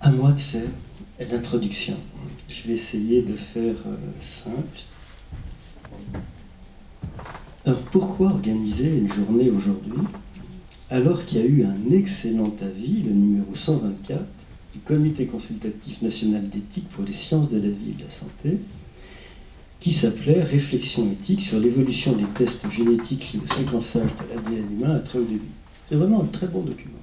À moi de faire l'introduction. Je vais essayer de faire simple. Alors pourquoi organiser une journée aujourd'hui alors qu'il y a eu un excellent avis, le numéro 124, du Comité consultatif national d'éthique pour les sciences de la vie et de la santé, qui s'appelait « Réflexion éthique sur l'évolution des tests génétiques liés au séquençage de l'ADN humain à très haut débit ». C'est vraiment un très bon document.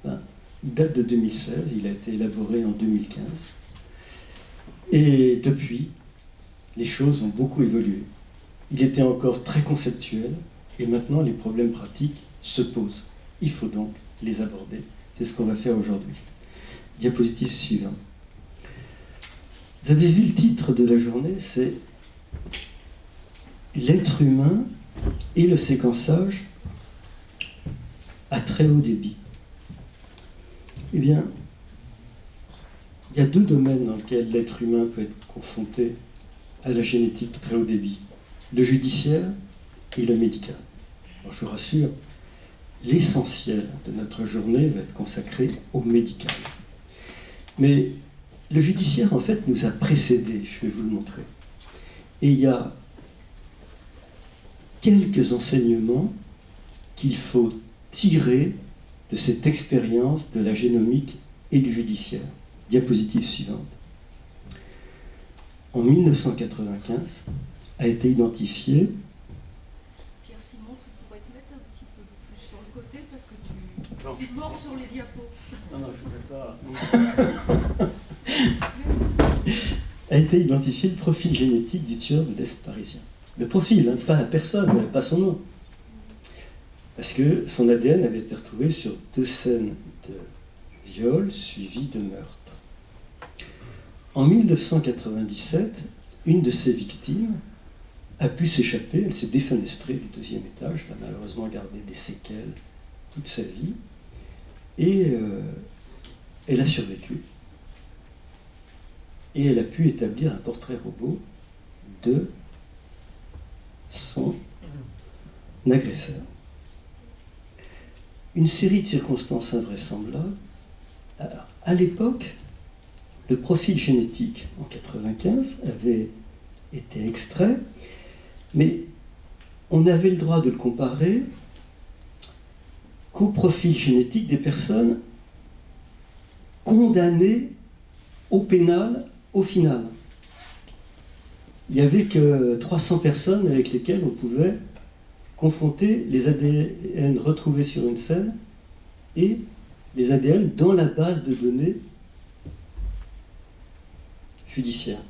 Enfin, il date de 2016, il a été élaboré en 2015. Et depuis, les choses ont beaucoup évolué. Il était encore très conceptuel, et maintenant les problèmes pratiques se posent. Il faut donc les aborder. C'est ce qu'on va faire aujourd'hui. Diapositive suivante. Vous avez vu le titre de la journée, c'est « L'être humain et le séquençage à très haut débit ». Eh bien, il y a deux domaines dans lesquels l'être humain peut être confronté à la génétique très haut débit. Le judiciaire et le médical. Alors, je vous rassure, l'essentiel de notre journée va être consacré au médical. Mais le judiciaire, en fait, nous a précédés, je vais vous le montrer. Et il y a quelques enseignements qu'il faut tirer de cette expérience de la génomique et du judiciaire. Diapositive suivante. En 1995, a été identifié... Pierre Simon, tu pourrais te mettre un petit peu plus sur le côté parce que tu es mort sur les diapos. Non, je ne vais pas. A été identifié le profil génétique du tueur de l'Est parisien. Le profil, hein, pas la personne, pas son nom. Parce que son ADN avait été retrouvé sur 2 scènes de viol suivies de meurtre. En 1997, une de ses victimes a pu s'échapper, elle s'est défenestrée du 2e étage, elle a malheureusement gardé des séquelles toute sa vie, et elle a survécu. Et elle a pu établir un portrait robot de son agresseur. Une série de circonstances invraisemblables. Alors, à l'époque, le profil génétique en 1995 avait été extrait, mais on avait le droit de le comparer qu'au profil génétique des personnes condamnées au pénal au final. Il n'y avait que 300 personnes avec lesquelles on pouvait confronter les ADN retrouvés sur une scène et les ADN dans la base de données judiciaire.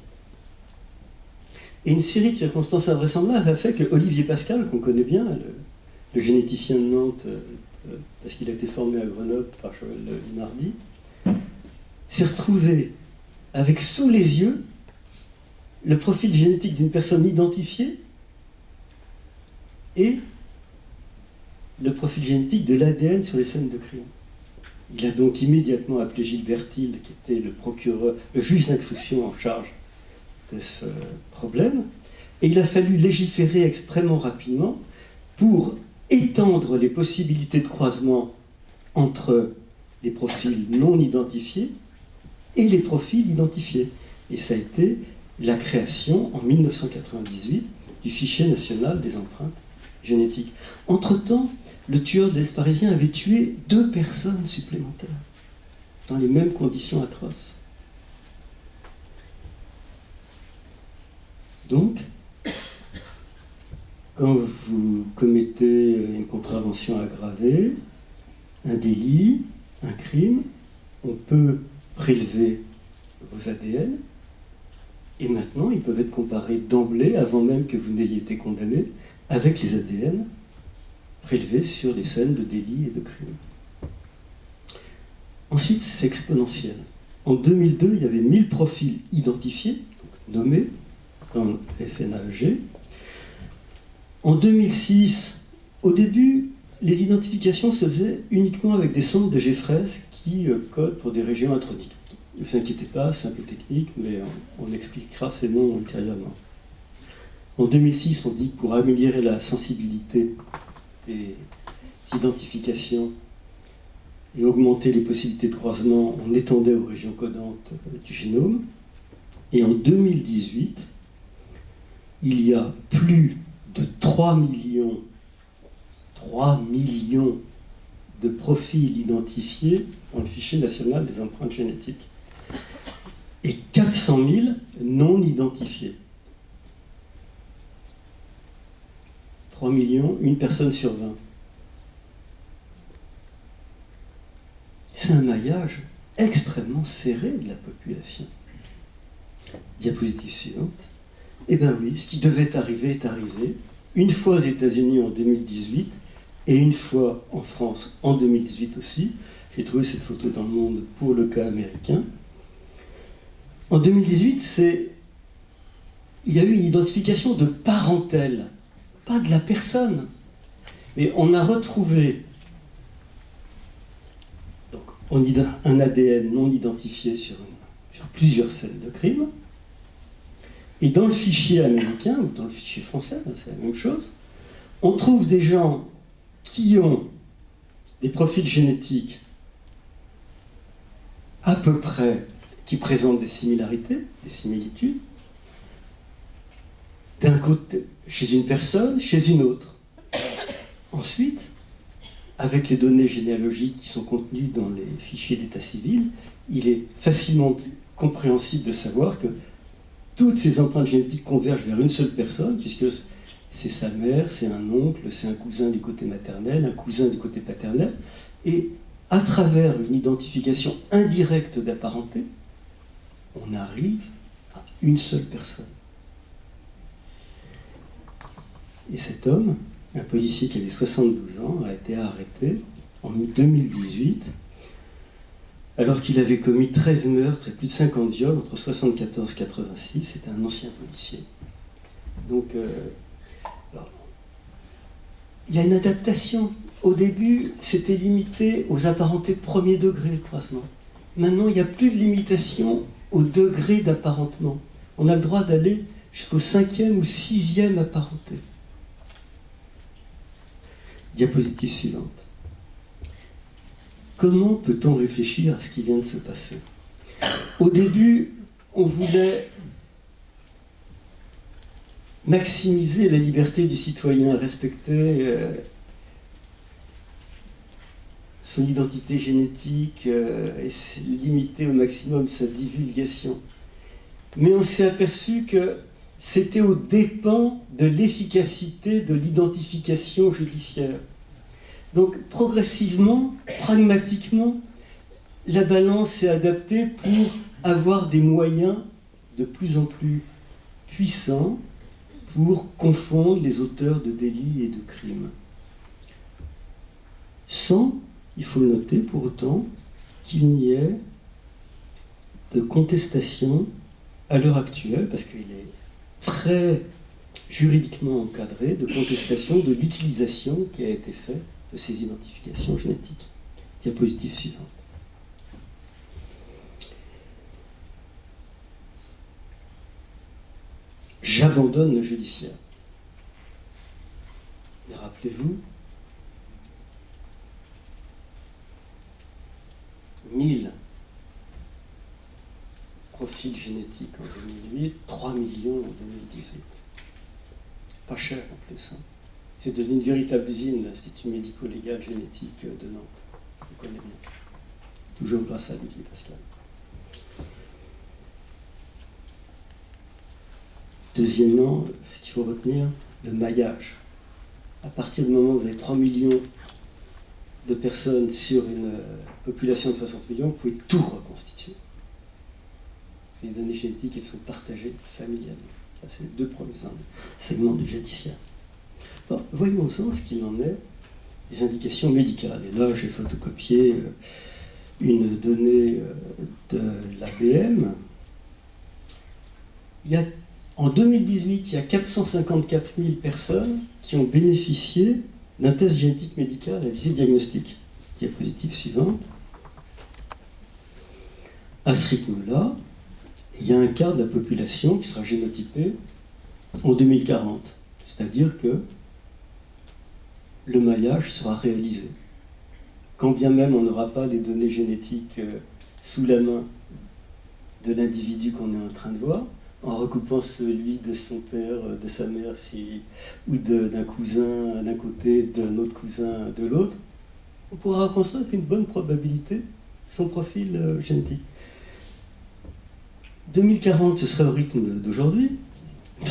Et une série de circonstances invraisemblables a fait que Olivier Pascal, qu'on connaît bien, le généticien de Nantes, parce qu'il a été formé à Grenoble par le Nardi, s'est retrouvé avec sous les yeux le profil génétique d'une personne identifiée et le profil génétique de l'ADN sur les scènes de crime. Il a donc immédiatement appelé Gilbert Hilde, qui était le procureur, le juge d'instruction en charge de ce problème, et il a fallu légiférer extrêmement rapidement pour étendre les possibilités de croisement entre les profils non identifiés et les profils identifiés. Et ça a été la création, en 1998, du fichier national des empreintes génétiques. Entre-temps, le tueur de l'Est parisien avait tué 2 personnes supplémentaires, dans les mêmes conditions atroces. Donc, quand vous commettez une contravention aggravée, un délit, un crime, on peut prélever vos ADN, et maintenant ils peuvent être comparés d'emblée, avant même que vous n'ayez été condamné, avec les ADN prélevés sur les scènes de délit et de crime. Ensuite, c'est exponentiel. En 2002, il y avait 1000 profils identifiés, nommés, dans le FNAEG. En 2006, au début, les identifications se faisaient uniquement avec des centres de G-Fresh qui codent pour des régions introniques. Ne vous inquiétez pas, c'est un peu technique, mais on expliquera ces noms ultérieurement. En 2006, on dit que pour améliorer la sensibilité des identifications, et augmenter les possibilités de croisement, on étendait aux régions codantes du génome. Et en 2018, il y a plus de 3 millions de profils identifiés dans le fichier national des empreintes génétiques. Et 400 000 non identifiés. 3 millions, une personne sur 20. C'est un maillage extrêmement serré de la population. Diapositive suivante. Eh bien oui, ce qui devait arriver est arrivé. Une fois aux États-Unis en 2018 et une fois en France en 2018 aussi. J'ai trouvé cette photo dans Le Monde pour le cas américain. En 2018, il y a eu une identification de parentèle, pas de la personne. Mais on a retrouvé un ADN non identifié sur plusieurs scènes de crime. Et dans le fichier américain, ou dans le fichier français, c'est la même chose, on trouve des gens qui ont des profils génétiques à peu près, qui présentent des similarités, des similitudes, d'un côté, chez une personne, chez une autre. Ensuite, avec les données généalogiques qui sont contenues dans les fichiers d'état civil, il est facilement compréhensible de savoir que toutes ces empreintes génétiques convergent vers une seule personne, puisque c'est sa mère, c'est un oncle, c'est un cousin du côté maternel, un cousin du côté paternel, et à travers une identification indirecte d'apparenté, on arrive à une seule personne. Et cet homme, un policier qui avait 72 ans, a été arrêté en 2018, alors qu'il avait commis 13 meurtres et plus de 50 viols entre 1974 et 1986. C'était un ancien policier. Donc, il y a une adaptation. Au début, c'était limité aux apparentés de premier degré, le croisement. Maintenant, il n'y a plus de limitation au degré d'apparentement. On a le droit d'aller jusqu'au 5e ou 6e apparenté. Diapositive suivante. Comment peut-on réfléchir à ce qui vient de se passer? Au début, on voulait maximiser la liberté du citoyen, respecter son identité génétique et limiter au maximum sa divulgation. Mais on s'est aperçu que c'était aux dépens de l'efficacité de l'identification judiciaire. Donc progressivement, pragmatiquement, la balance est adaptée pour avoir des moyens de plus en plus puissants pour confondre les auteurs de délits et de crimes. Sans, il faut le noter pour autant, qu'il n'y ait de contestation à l'heure actuelle, parce qu'il est très juridiquement encadré, de contestation de l'utilisation qui a été faite de ces identifications génétiques. Diapositive suivante. J'abandonne le judiciaire. Mais rappelez-vous, 1000 profils génétiques en 2008, 3 millions en 2018. Pas cher en plus. Hein. C'est devenu une véritable usine, l'Institut médico-légal génétique de Nantes. Je connais bien. Toujours grâce à Olivier Pascal. Deuxièmement, il faut retenir le maillage. À partir du moment où vous avez 3 millions de personnes sur une population de 60 millions, vous pouvez tout reconstituer. Les données génétiques, elles sont partagées familialement. Ça, c'est les deux premiers segments du judiciaire. Bon, voyons ce qu'il en est des indications médicales. Et là, j'ai photocopié une donnée de l'ABM. En 2018, il y a 454 000 personnes qui ont bénéficié d'un test génétique médical à visée diagnostique. Diapositive suivante. À ce rythme-là, il y a un quart de la population qui sera génotypée en 2040. C'est-à-dire que le maillage sera réalisé. quand bien même on n'aura pas les données génétiques sous la main de l'individu qu'on est en train de voir, en recoupant celui de son père, de sa mère, ou d'un cousin d'un côté, d'un autre cousin de l'autre, on pourra reconstruire avec une bonne probabilité son profil génétique. 2040, ce serait au rythme d'aujourd'hui.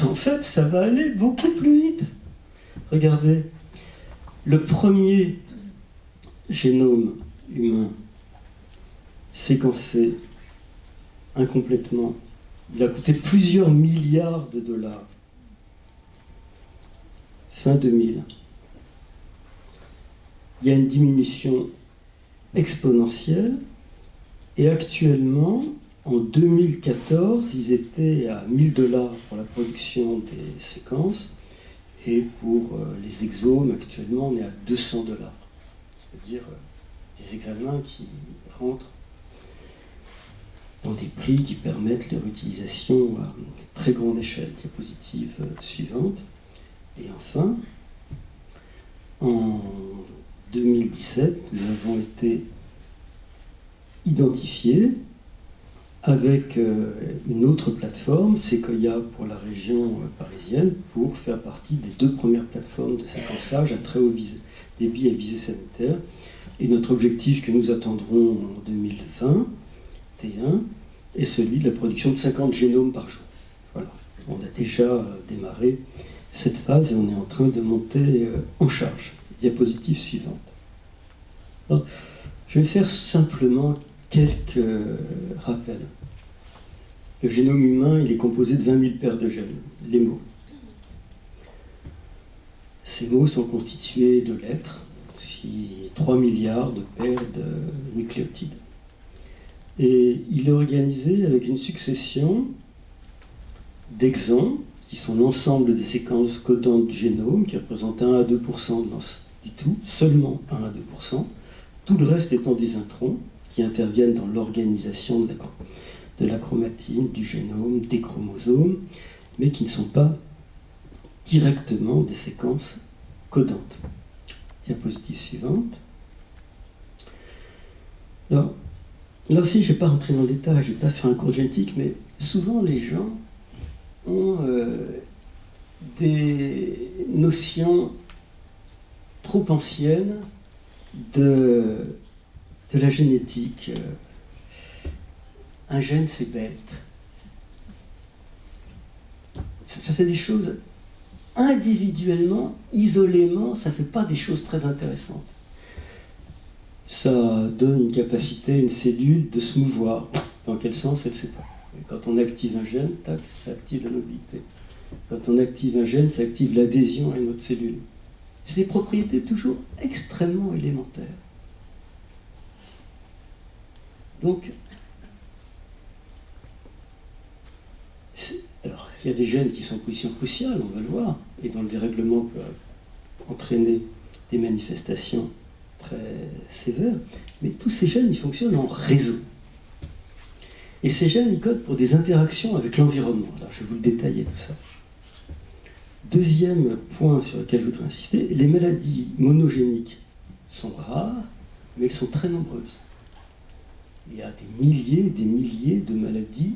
En fait, ça va aller beaucoup plus vite. Regardez, le premier génome humain séquencé incomplètement, il a coûté plusieurs milliards de dollars. Fin 2000. Il y a une diminution exponentielle et actuellement, en 2014, ils étaient à 1000 dollars pour la production des séquences et pour les exomes, actuellement, on est à 200 dollars. C'est-à-dire des examens qui rentrent dans des prix qui permettent leur utilisation à très grande échelle. Diapositive suivante. Et enfin, en 2017, nous avons été identifiés avec une autre plateforme, Sequoia pour la région parisienne, pour faire partie des 2 premières plateformes de séquençage à très haut débit à visée sanitaire. Et notre objectif que nous attendrons en 2021 est celui de la production de 50 génomes par jour. Voilà, on a déjà démarré cette phase et on est en train de monter en charge. Diapositive suivante. Alors, je vais faire simplement quelques rappels. Le génome humain, il est composé de 20 000 paires de gènes, les mots. Ces mots sont constitués de lettres, 3 milliards de paires de nucléotides. Et il est organisé avec une succession d'exons, qui sont l'ensemble des séquences codantes du génome, qui représentent 1 à 2% du tout, seulement 1 à 2%, tout le reste étant des introns, qui interviennent dans l'organisation de la chromatine, du génome, des chromosomes, mais qui ne sont pas directement des séquences codantes. Diapositive suivante. Alors, là aussi, je ne vais pas rentrer dans le détail, je ne vais pas faire un cours génétique, mais souvent les gens ont des notions trop anciennes de la génétique. Un gène, c'est bête. Ça fait des choses individuellement, isolément, ça ne fait pas des choses très intéressantes. Ça donne une capacité à une cellule de se mouvoir. Dans quel sens, elle ne sait pas. Et quand on active un gène, tac, ça active la mobilité. Quand on active un gène, ça active l'adhésion à une autre cellule. C'est des propriétés toujours extrêmement élémentaires. Donc, alors, il y a des gènes qui sont en position cruciale, on va le voir, et dont le dérèglement peut entraîner des manifestations très sévères, mais tous ces gènes, ils fonctionnent en réseau. Et ces gènes, ils codent pour des interactions avec l'environnement. Alors, je vais vous le détailler tout ça. Deuxième point sur lequel je voudrais insister, les maladies monogéniques sont rares, mais elles sont très nombreuses. Il y a des milliers et des milliers de maladies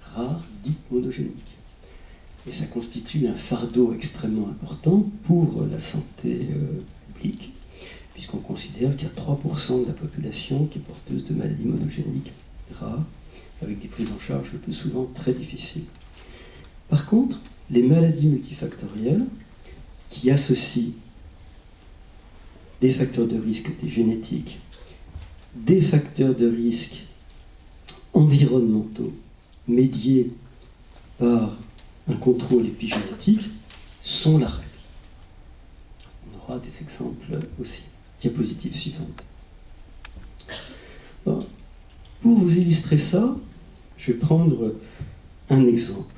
rares, dites monogéniques. Et ça constitue un fardeau extrêmement important pour la santé publique, puisqu'on considère qu'il y a 3% de la population qui est porteuse de maladies monogéniques rares, avec des prises en charge le plus souvent très difficiles. Par contre, les maladies multifactorielles, qui associent des facteurs de risque, des génétiques, des facteurs de risque environnementaux, médiés par un contrôle épigénétique, sont la règle. On aura des exemples aussi. Diapositive suivante. Bon. Pour vous illustrer ça, je vais prendre un exemple.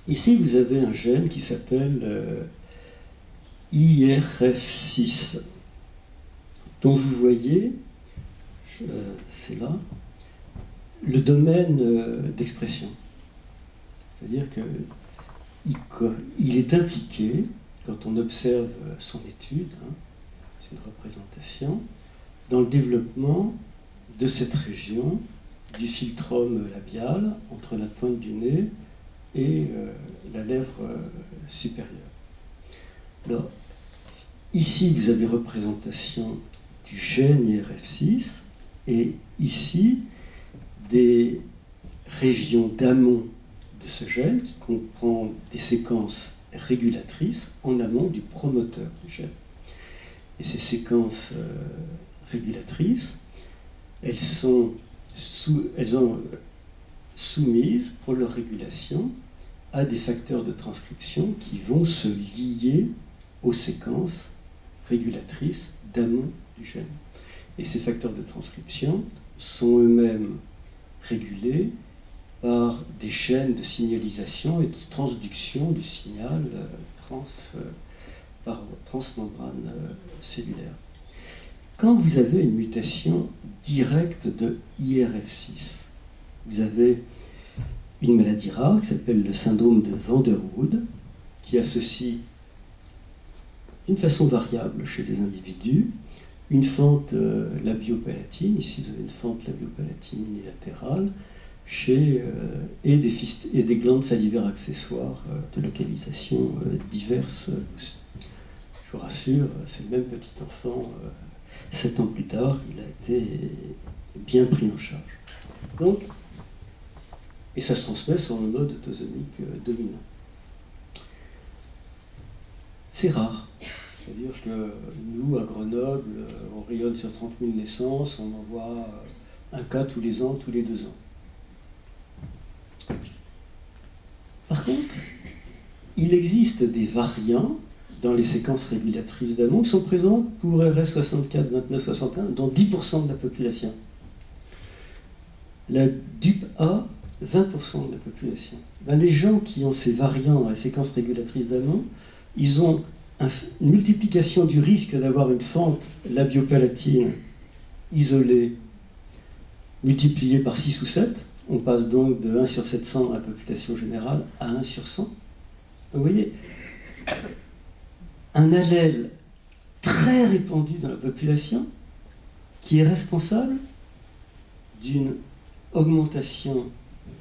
Ici, vous avez un gène qui s'appelle IRF6, dont vous voyez, c'est là, le domaine d'expression. C'est-à-dire qu'il est impliqué, quand on observe son étude, c'est une représentation, dans le développement de cette région du philtrum labial entre la pointe du nez et la lèvre supérieure. Alors, ici, vous avez représentation du gène IRF6 et ici, des régions d'amont de ce gène qui comprend des séquences régulatrices en amont du promoteur du gène. Et ces séquences régulatrices, elles sont soumises pour leur régulation à des facteurs de transcription qui vont se lier aux séquences régulatrices d'amont du gène. Et ces facteurs de transcription sont eux-mêmes régulés par des chaînes de signalisation et de transduction du signal par transmembrane cellulaire. Quand vous avez une mutation directe de IRF6, vous avez une maladie rare qui s'appelle le syndrome de Van der Rohe, qui associe d'une façon variable chez des individus une fente labiopalatine, ici vous avez une fente labiopalatine unilatérale, et des glandes salivaires accessoires de localisation diverses aussi. Je vous rassure, c'est le même petit enfant, 7 ans plus tard, il a été bien pris en charge. Donc, et ça se transmet sur le mode autosomique dominant. C'est rare. C'est-à-dire que nous, à Grenoble, on rayonne sur 30 000 naissances, on en voit un cas tous les ans, tous les 2 ans. Par contre, il existe des variants dans les séquences régulatrices d'amont qui sont présentes pour RS64, 29, 61 dans 10% de la population. La DUP-A, 20% de la population. Ben, les gens qui ont ces variants dans les séquences régulatrices d'amont, ils ont une multiplication du risque d'avoir une fente labiopalatine isolée multipliée par 6 ou 7. On passe donc de 1 sur 700 dans la population générale à 1 sur 100. Donc vous voyez, un allèle très répandu dans la population qui est responsable d'une augmentation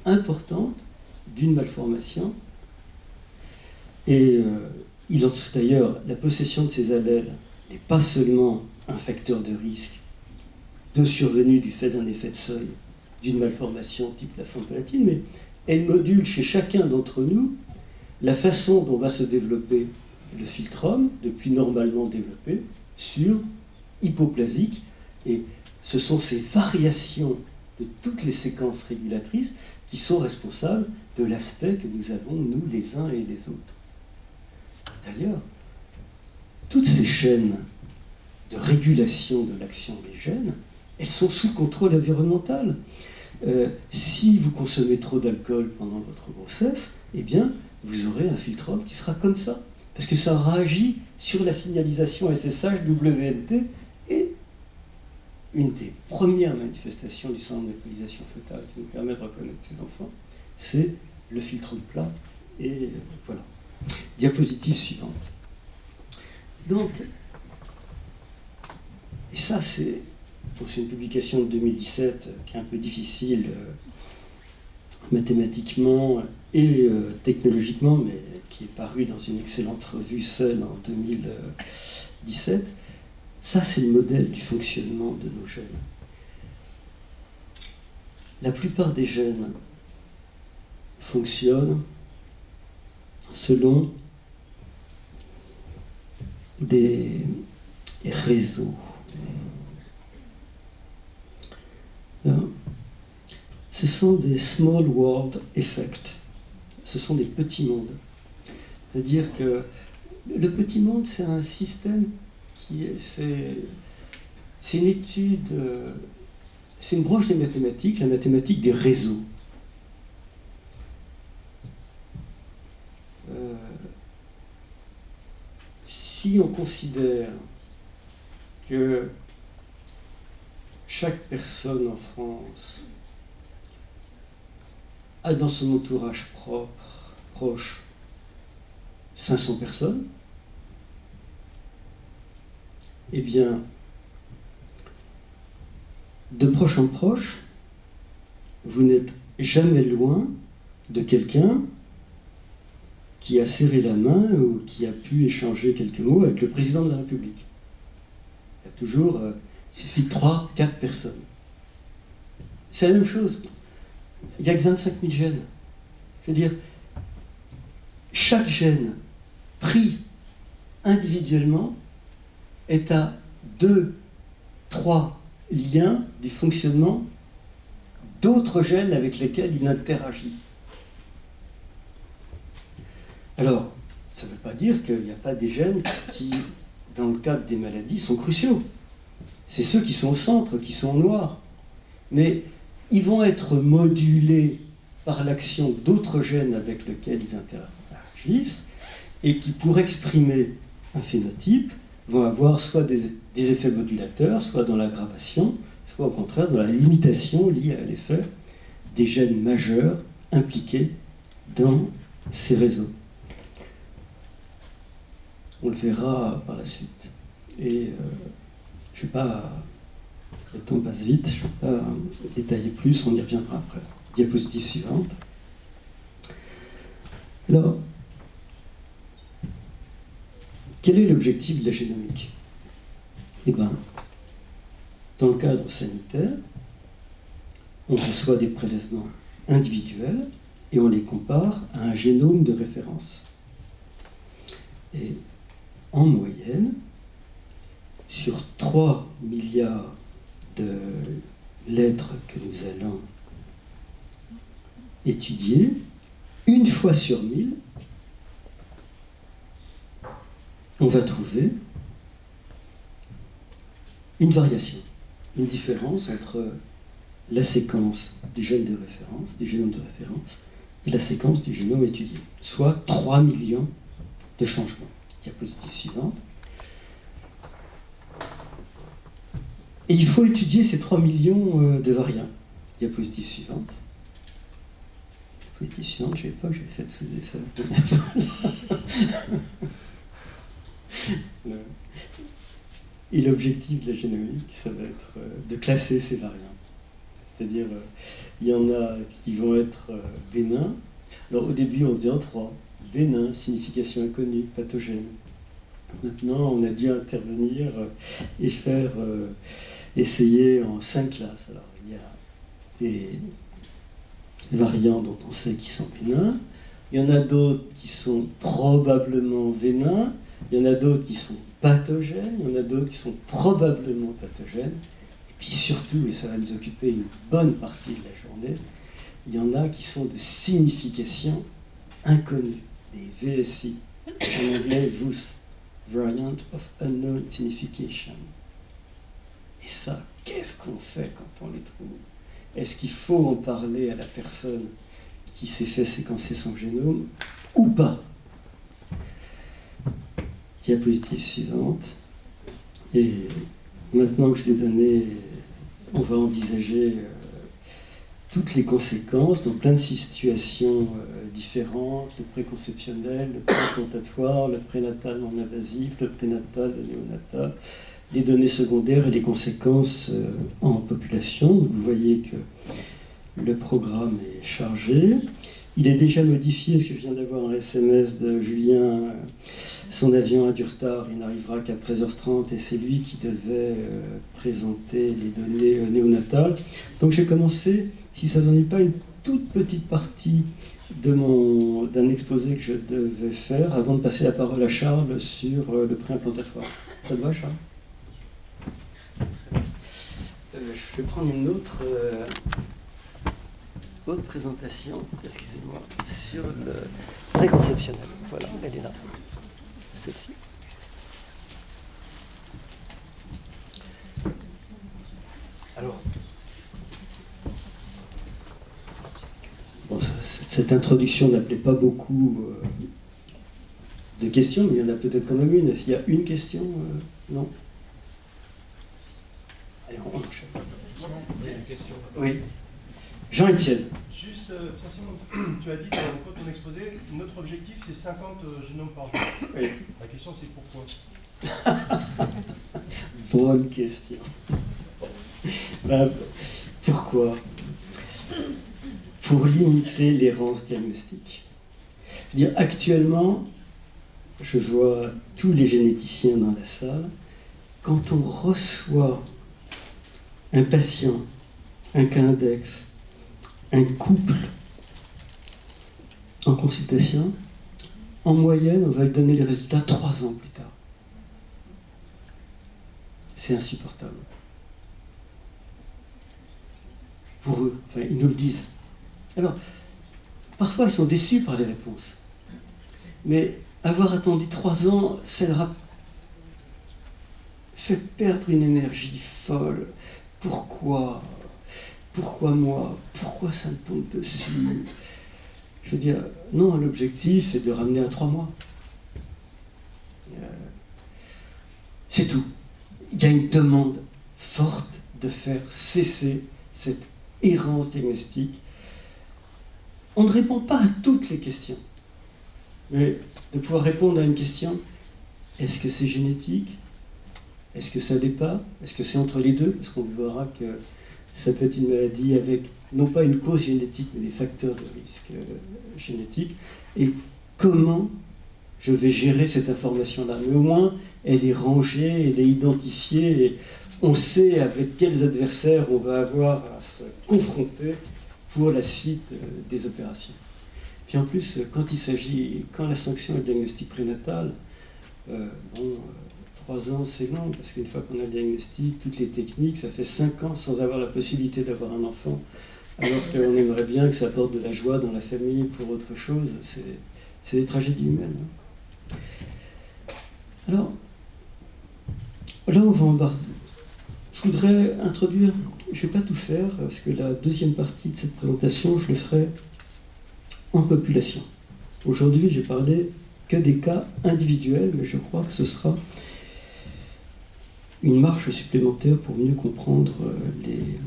importante d'une malformation. Et il entre d'ailleurs, la possession de ces allèles n'est pas seulement un facteur de risque de survenue du fait d'un effet de seuil d'une malformation type la fente palatine, mais elle module chez chacun d'entre nous la façon dont va se développer le philtrum, depuis normalement développé, sur hypoplasique. Et ce sont ces variations de toutes les séquences régulatrices qui sont responsables de l'aspect que nous avons, nous, les uns et les autres. D'ailleurs, toutes ces chaînes de régulation de l'action des gènes, elles sont sous contrôle environnemental. Si vous consommez trop d'alcool pendant votre grossesse, eh bien, vous aurez un philtrum qui sera comme ça, parce que ça réagit sur la signalisation SSH, WNT, et une des premières manifestations du syndrome d'alcoolisation fœtale qui nous permet de reconnaître ces enfants, c'est le philtrum plat, et voilà. Diapositive suivante. Donc, et ça c'est une publication de 2017 qui est un peu difficile mathématiquement et technologiquement, mais qui est parue dans une excellente revue Cell en 2017. Ça, c'est le modèle du fonctionnement de nos gènes. La plupart des gènes fonctionnent selon des réseaux. Ce sont des small world effects. Ce sont des petits mondes. C'est-à-dire que le petit monde, c'est un système c'est une étude, c'est une branche des mathématiques, la mathématique des réseaux. Si on considère que chaque personne en France a dans son entourage proche 500 personnes, eh bien, de proche en proche, vous n'êtes jamais loin de quelqu'un qui a serré la main ou qui a pu échanger quelques mots avec le président de la République. Il y a toujours, il suffit de 3, 4 personnes. C'est la même chose. Il n'y a que 25 000 gènes. Je veux dire, chaque gène pris individuellement est à 2, 3 liens du fonctionnement d'autres gènes avec lesquels il interagit. Alors, ça ne veut pas dire qu'il n'y a pas des gènes qui, dans le cadre des maladies, sont cruciaux. C'est ceux qui sont au centre, qui sont en noir. Mais ils vont être modulés par l'action d'autres gènes avec lesquels ils interagissent et qui, pour exprimer un phénotype, vont avoir soit des effets modulateurs, soit dans l'aggravation, soit au contraire dans la limitation liée à l'effet des gènes majeurs impliqués dans ces réseaux. On le verra par la suite. Et je ne vais pas... Le temps passe vite, je ne vais pas détailler plus, on y reviendra après. Diapositive suivante. Alors, quel est l'objectif de la génomique? Eh bien, dans le cadre sanitaire, on reçoit des prélèvements individuels et on les compare à un génome de référence. Et en moyenne, sur 3 milliards de lettres que nous allons étudier, une fois sur 1000, on va trouver une variation, une différence entre la séquence du gène de référence, du génome de référence, et la séquence du génome étudié, soit 3 millions de changements. Diapositive suivante. Et il faut étudier ces 3 millions de variants. Diapositive suivante. Diapositive suivante, je ne sais pas que j'ai fait tous ces effets. Et l'objectif de la génomique, ça va être de classer ces variants. C'est-à-dire, il y en a qui vont être bénins. Alors au début, on disait en 3. Bénin, signification inconnue, pathogène. Maintenant, on a dû intervenir et faire essayer en 5 classes. Alors, il y a des variants dont on sait qu'ils sont bénins. Il y en a d'autres qui sont probablement bénins. Il y en a d'autres qui sont pathogènes. Il y en a d'autres qui sont probablement pathogènes. Et puis surtout, et ça va nous occuper une bonne partie de la journée, il y en a qui sont de signification inconnue. Les VSI, en anglais VUS, Variant of Unknown Signification. Et ça, qu'est-ce qu'on fait quand on les trouve? Est-ce qu'il faut en parler à la personne qui s'est fait séquencer son génome ou pas? Diapositive suivante. Et maintenant que je vous ai donné, on va envisager toutes les conséquences dans plein de situations différentes, le préconceptionnel, le préimplantatoire, le prénatal non invasif, le prénatal, le néonatal, les données secondaires et les conséquences en population. Donc vous voyez que le programme est chargé. Il est déjà modifié, parce que je viens d'avoir un SMS de Julien, son avion a du retard, il n'arrivera qu'à 13h30 et c'est lui qui devait présenter les données néonatales. Donc j'ai commencé, si ça n'en est pas une toute petite partie d'un exposé que je devais faire avant de passer la parole à Charles sur le préimplantatoire. Ça te va, Charles? Je vais prendre une autre présentation, excusez-moi, sur le préconceptionnel. Voilà, elle est là. Celle-ci. Alors, bon, cette introduction n'appelait pas beaucoup de questions, mais il y en a peut-être quand même une. Il y a une question, non? Allez, on enchaîne. Il y a une question. Oui. Jean-Étienne. Juste, tu as dit dans ton exposé, notre objectif c'est 50 génomes par jour. Oui. La question c'est pourquoi? Bonne question. Ben, pourquoi? Pour limiter l'errance diagnostique. Je veux dire, actuellement, je vois tous les généticiens dans la salle, quand on reçoit un patient, un cas index, un couple en consultation, en moyenne, on va lui donner les résultats 3 ans plus tard. C'est insupportable. Pour eux, enfin, ils nous le disent. Alors, parfois, ils sont déçus par les réponses. Mais avoir attendu 3 ans, ça leur a fait perdre une énergie folle. Pourquoi? Pourquoi moi? Pourquoi ça me tombe dessus? Je veux dire, non, l'objectif est de ramener à 3 mois. C'est tout. Il y a une demande forte de faire cesser cette errance diagnostique. On ne répond pas à toutes les questions, mais de pouvoir répondre à une question, est-ce que c'est génétique? Est-ce que ça l'est pas? Est-ce que c'est entre les deux? Parce qu'on verra que ça peut être une maladie avec, non pas une cause génétique, mais des facteurs de risque génétique. Et comment je vais gérer cette information-là? Mais au moins, elle est rangée, elle est identifiée, et on sait avec quels adversaires on va avoir à se confronter pour la suite des opérations. Puis en plus, quand la sanction est le diagnostic prénatal, 3 ans c'est long, parce qu'une fois qu'on a le diagnostic, toutes les techniques, ça fait 5 ans sans avoir la possibilité d'avoir un enfant, alors qu'on aimerait bien que ça apporte de la joie dans la famille pour autre chose. C'est des tragédies humaines. Alors, là on va embarquer. Je voudrais introduire, je ne vais pas tout faire, parce que la deuxième partie de cette présentation, je le ferai en population. Aujourd'hui, j'ai parlé que des cas individuels, mais je crois que ce sera une marche supplémentaire pour mieux comprendre les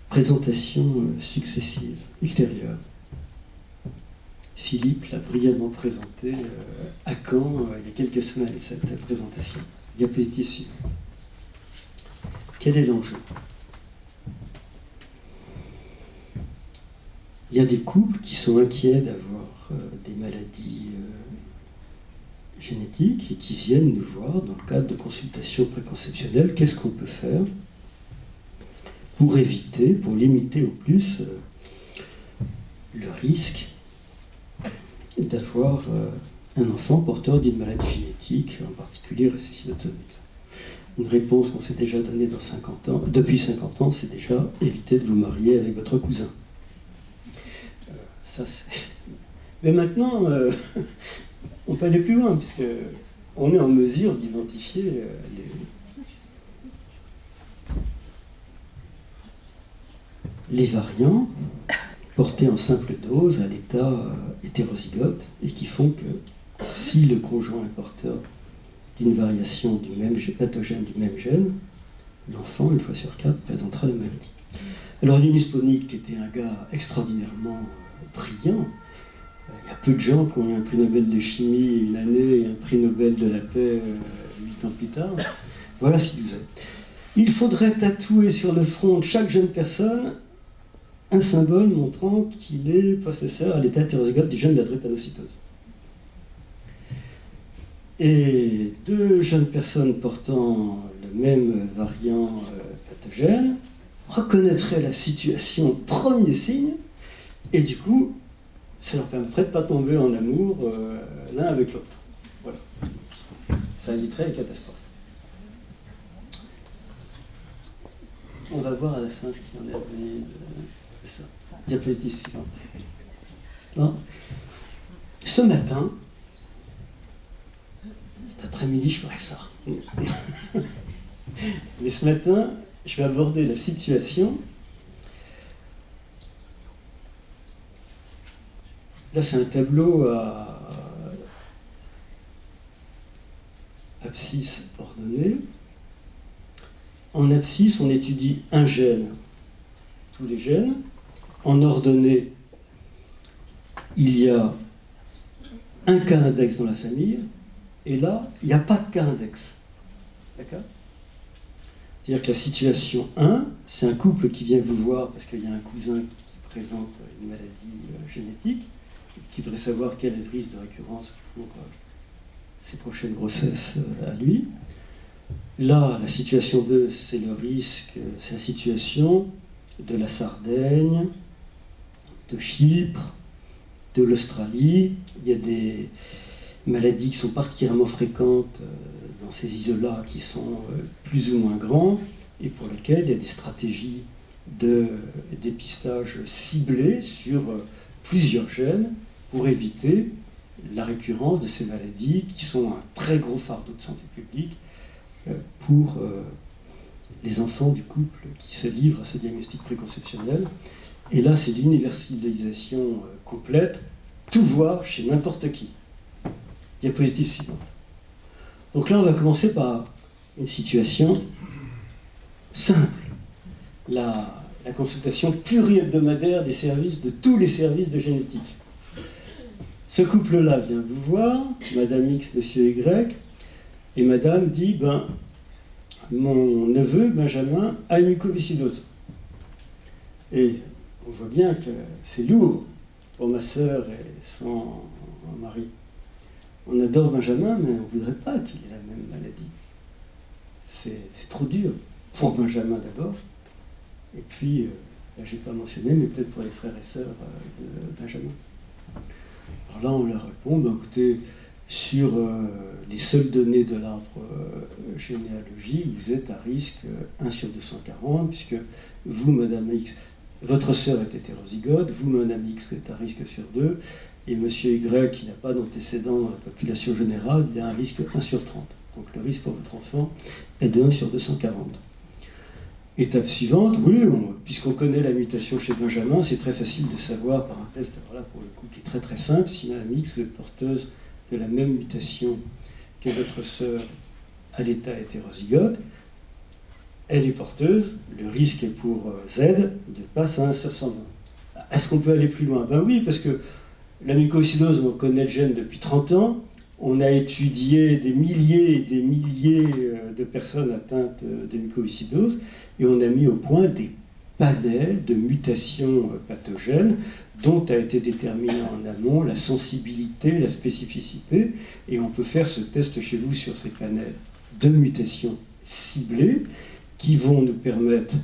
présentations successives, ultérieures. Philippe l'a brillamment présenté à Caen il y a quelques semaines, cette présentation. Diapositive suivante. Quel est l'enjeu? Il y a des couples qui sont inquiets d'avoir des maladies génétiques et qui viennent nous voir dans le cadre de consultations préconceptionnelles. Qu'est-ce qu'on peut faire pour éviter, pour limiter au plus le risque d'avoir un enfant porteur d'une maladie génétique, en particulier récessive autosomique? Une réponse qu'on s'est déjà donnée depuis 50 ans, c'est déjà éviter de vous marier avec votre cousin. Mais maintenant, on peut aller plus loin, puisqu'on est en mesure d'identifier les variants portés en simple dose à l'état hétérozygote, et qui font que si le conjoint est porteur d'une variation du même pathogène du même gène, l'enfant, 1 fois sur 4, présentera la maladie. Alors Linus Pauwnic, qui était un gars extraordinairement brillant, il y a peu de gens qui ont eu un prix Nobel de chimie une année et un prix Nobel de la paix 8 ans plus tard. Voilà ce qu'il disait. Il faudrait tatouer sur le front de chaque jeune personne un symbole montrant qu'il est possesseur à l'état hétérozygote du gène de la drépanocytose. Et 2 jeunes personnes portant le même variant pathogène reconnaîtraient la situation au premier signe, et du coup, ça leur permettrait de ne pas tomber en amour l'un avec l'autre. Voilà. Ça éviterait les catastrophes. On va voir à la fin ce qu'il y en est advenu de ça. Diapositive suivante. Non. Ce matin, cet après-midi, je ferai ça. Mais ce matin, je vais aborder la situation. Là, c'est un tableau à abscisse ordonnée. En abscisse, on étudie un gène, tous les gènes. En ordonnée, il y a un cas index dans la famille, et là, il n'y a pas de cas index. D'accord? C'est-à-dire que la situation 1, c'est un couple qui vient vous voir parce qu'il y a un cousin qui présente une maladie génétique, qui voudrait savoir quel est le risque de récurrence pour ses prochaines grossesses à lui. Là, la situation 2, c'est le risque, c'est la situation de la Sardaigne, de Chypre, de l'Australie. Il y a des maladies qui sont particulièrement fréquentes dans ces isolats qui sont plus ou moins grands et pour lesquels il y a des stratégies de dépistage ciblées sur plusieurs gènes pour éviter la récurrence de ces maladies qui sont un très gros fardeau de santé publique pour les enfants du couple qui se livrent à ce diagnostic préconceptionnel. Et là, c'est l'universalisation complète, tout voir chez n'importe qui. Diapositive suivante. Donc là, on va commencer par une situation simple. La consultation pluri-hebdomadaire des services, de tous les services de génétique. Ce couple-là vient vous voir, Madame X, Monsieur Y, et Madame dit, mon neveu, Benjamin, a une mucoviscidose. Et on voit bien que c'est lourd pour ma sœur et son mari. On adore Benjamin, mais on ne voudrait pas qu'il ait la même maladie. C'est trop dur. Pour Benjamin d'abord, et puis, je n'ai pas mentionné, mais peut-être pour les frères et sœurs de Benjamin. Alors là, on leur répond, écoutez, sur les seules données de l'arbre généalogique, vous êtes à risque 1 sur 240, puisque vous, Madame X, votre sœur est hétérozygote, vous, Madame X, vous êtes à risque sur 2, et Monsieur Y, qui n'a pas d'antécédent dans la population générale, il a un risque 1 sur 30. Donc le risque pour votre enfant est de 1 sur 240. Étape suivante, oui, puisqu'on connaît la mutation chez Benjamin, c'est très facile de savoir par un test, alors là pour le coup qui est très très simple, si Madame X vous êtes porteuse de la même mutation que votre sœur à l'état hétérozygote, elle est porteuse, le risque est pour Z de passer à 1 sur 120. Est-ce qu'on peut aller plus loin? Ben oui, parce que la mucoviscidose, on connaît le gène depuis 30 ans, on a étudié des milliers et des milliers de personnes atteintes de mucoviscidose et on a mis au point des panels de mutations pathogènes dont a été déterminée en amont la sensibilité, la spécificité, et on peut faire ce test chez vous sur ces panels de mutations ciblées qui vont nous permettre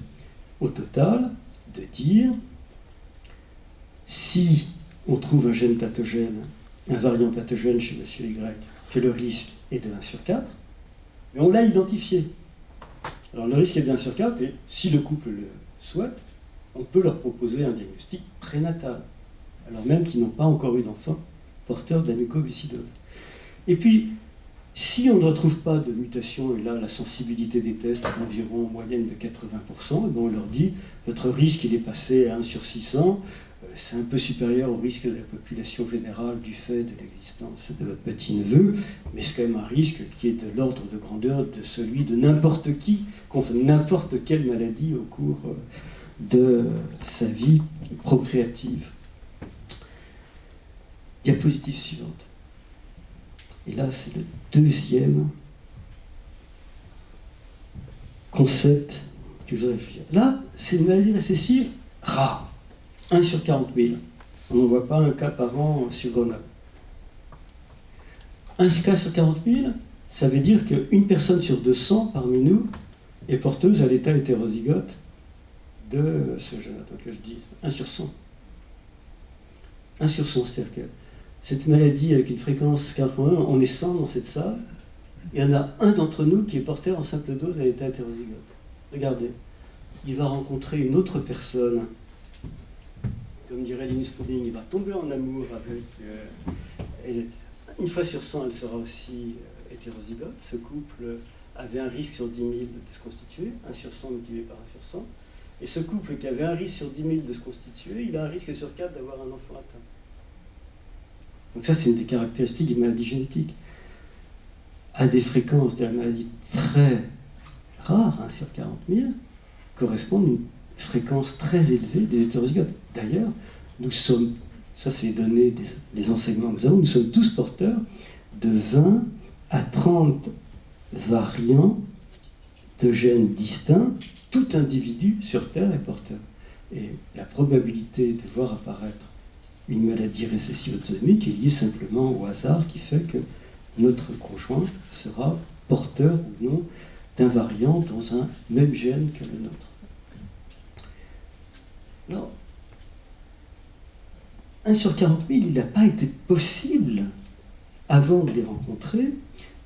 au total de dire si on trouve un gène pathogène, un variant pathogène chez Monsieur Y, que le risque est de 1 sur 4, mais on l'a identifié. Alors le risque est de 1 sur 4, et si le couple le souhaite, on peut leur proposer un diagnostic prénatal, alors même qu'ils n'ont pas encore eu d'enfant porteur de la mucoviscidose. Et puis, si on ne retrouve pas de mutation, et là la sensibilité des tests est environ en moyenne de 80%, et bon, on leur dit, votre risque il est passé à 1 sur 600, c'est un peu supérieur au risque de la population générale du fait de l'existence de votre petit-neveu, mais c'est quand même un risque qui est de l'ordre de grandeur de celui de n'importe qui, contre n'importe quelle maladie au cours de sa vie procréative. Diapositive suivante. Et là, c'est le deuxième concept que je réfléchis. Là, c'est une maladie récessive rare. 1 sur 40 000. On n'en voit pas un cas par an sur Grenoble. Un cas sur 40 000, ça veut dire qu'une personne sur 200 parmi nous est porteuse à l'état hétérozygote de ce gène. Donc je dis 1 sur 100. 1 sur 100, c'est-à-dire que cette maladie avec une fréquence 81, on est 100 dans cette salle, et il y en a un d'entre nous qui est porteur en simple dose à l'état hétérozygote. Regardez, il va rencontrer une autre personne. Comme dirait Linus Pauling, il va tomber en amour avec... une fois sur 100, elle sera aussi hétérozygote. Ce couple avait un risque sur 10 000 de se constituer, 1 sur 100 multiplié par 1 sur 100. Et ce couple qui avait un risque sur 10 000 de se constituer, il a un risque sur 4 d'avoir un enfant atteint. Donc ça, c'est une des caractéristiques des maladies génétiques. À des fréquences de la maladie très rares, 1 sur 40 000, correspondent à une fréquence très élevée des hétérozygotes. D'ailleurs, nous sommes, ça c'est les données, les enseignements que nous avons, nous sommes tous porteurs de 20 à 30 variants de gènes distincts, tout individu sur Terre est porteur. Et la probabilité de voir apparaître une maladie récessive autosomique est liée simplement au hasard qui fait que notre conjoint sera porteur ou non d'un variant dans un même gène que le nôtre. Alors, 1 sur 40 000, il n'a pas été possible, avant de les rencontrer,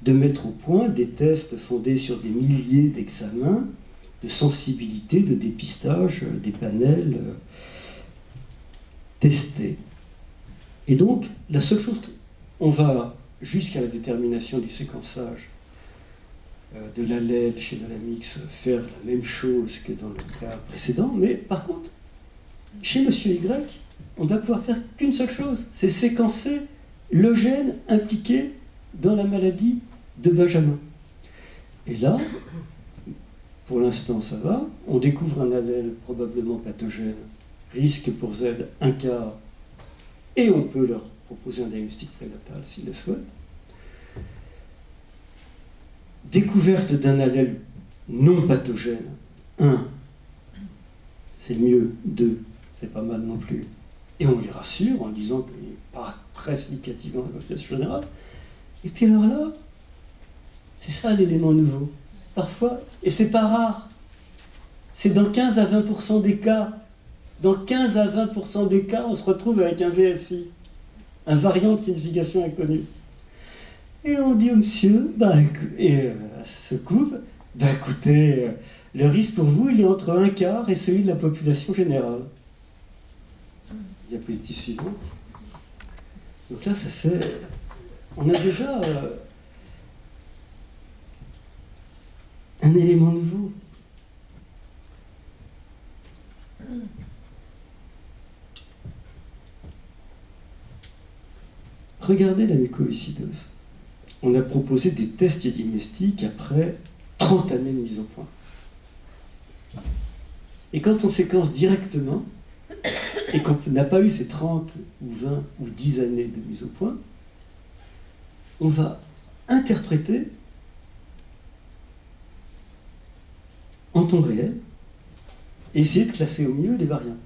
de mettre au point des tests fondés sur des milliers d'examens de sensibilité, de dépistage, des panels testés. Et donc, la seule chose, on va jusqu'à la détermination du séquençage de l'allèle chez l'Alamix faire la même chose que dans le cas précédent, mais par contre, chez Monsieur Y, on ne va pouvoir faire qu'une seule chose, c'est séquencer le gène impliqué dans la maladie de Benjamin. Et là, pour l'instant ça va, on découvre un allèle probablement pathogène, risque pour Z 1 quart, et on peut leur proposer un diagnostic prénatal s'ils le souhaitent. Découverte d'un allèle non pathogène, 1, c'est le mieux, 2, c'est pas mal non plus. Et on les rassure en disant qu'il n'est pas très significatif dans la population générale. Et puis alors là, c'est ça l'élément nouveau. Parfois, et c'est pas rare, c'est dans 15 à 20% des cas. Dans 15 à 20% des cas, on se retrouve avec un VSI, un variant de signification inconnue. Et on dit au monsieur, à ce couple, écoutez, le risque pour vous, il est entre 1 quart et celui de la population générale. Diapositive suivante. Donc là, ça fait... On a déjà un élément nouveau. Regardez la mucoviscidose. On a proposé des tests diagnostiques après 30 années de mise au point. Et quand on séquence directement, et qu'on n'a pas eu ces 30 ou 20 ou 10 années de mise au point, on va interpréter en temps réel et essayer de classer au mieux les variants.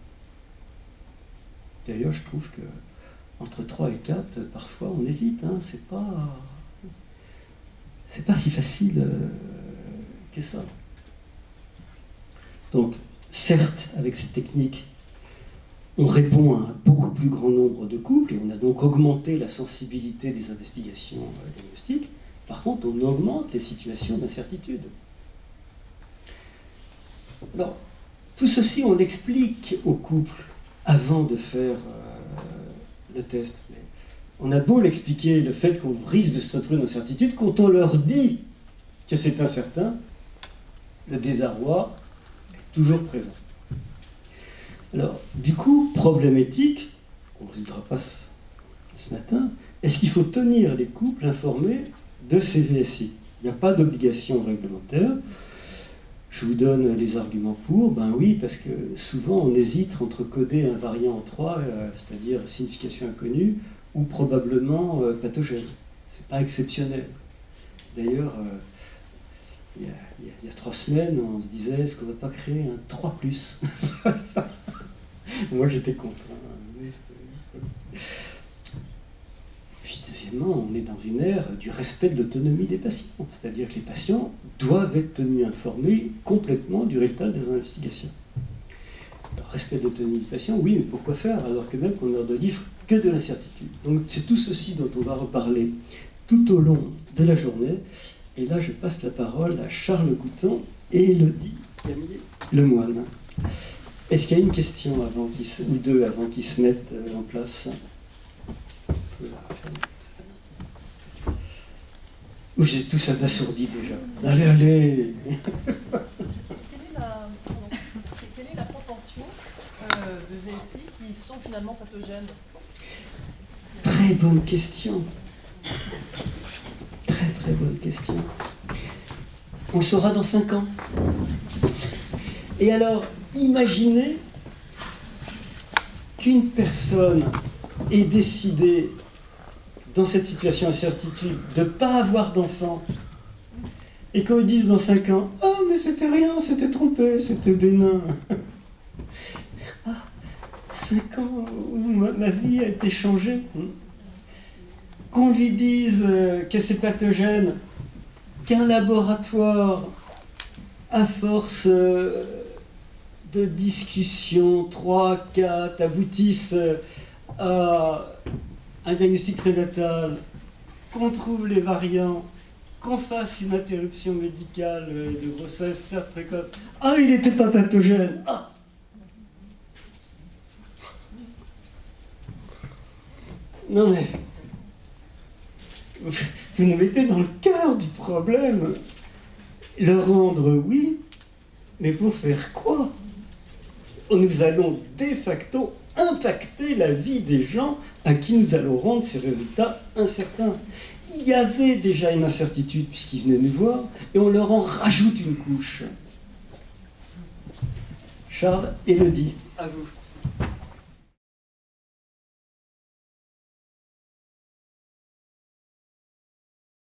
D'ailleurs, je trouve que entre 3 et 4, parfois on hésite, hein, c'est pas si facile que ça. Donc, certes, avec cette technique, on répond à un beaucoup plus grand nombre de couples et on a donc augmenté la sensibilité des investigations diagnostiques. Par contre, on augmente les situations d'incertitude. Alors, tout ceci, on l'explique aux couples avant de faire le test. Mais on a beau l'expliquer, le fait qu'on risque de se retrouver dans l'incertitude, quand on leur dit que c'est incertain, le désarroi est toujours présent. Alors, du coup, problématique, on ne résoudra pas ce matin, est-ce qu'il faut tenir les couples informés de ces VSI? Il n'y a pas d'obligation réglementaire. Je vous donne les arguments pour. Ben oui, parce que souvent on hésite entre coder un variant en 3, c'est-à-dire signification inconnue, ou probablement pathogène. C'est pas exceptionnel. D'ailleurs, il y a 3 semaines, on se disait, est-ce qu'on ne va pas créer un 3+. Moi, j'étais content. Puis, deuxièmement, on est dans une ère du respect de l'autonomie des patients. C'est-à-dire que les patients doivent être tenus informés complètement du résultat des investigations. Alors, respect de l'autonomie des patients, oui, mais pourquoi faire alors que même qu'on ne leur délivre que de l'incertitude? Donc, c'est tout ceci dont on va reparler tout au long de la journée. Et là, je passe la parole à Charles Gouton et Élodie Lemoine. Est-ce qu'il y a une question ou deux avant qu'ils se mettent en place? Ou j'ai tout ça d'assourdi déjà. Allez Quelle est la proportion de VSI qui sont finalement pathogènes? Très bonne question. Très bonne question. On le saura dans 5 ans. Et alors, imaginez qu'une personne ait décidé, dans cette situation d'incertitude, de ne pas avoir d'enfant, Et quand ils disent dans 5 ans, « Oh, mais c'était rien, c'était trompé, c'était bénin. » Ah, 5 ans où ma vie a été changée. Qu'on lui dise que c'est pathogène, qu'un laboratoire, à force de discussions, 3, 4, aboutissent à un diagnostic prénatal, qu'on trouve les variants, qu'on fasse une interruption médicale de grossesse, certes précoce. Ah, il n'était pas pathogène. Ah. Non mais, vous nous mettez dans le cœur du problème. Le rendre, oui, mais pour faire quoi? Nous allons de facto impacter la vie des gens à qui nous allons rendre ces résultats incertains. Il y avait déjà une incertitude puisqu'ils venaient nous voir, et on leur en rajoute une couche. Charles, Élodie, à vous.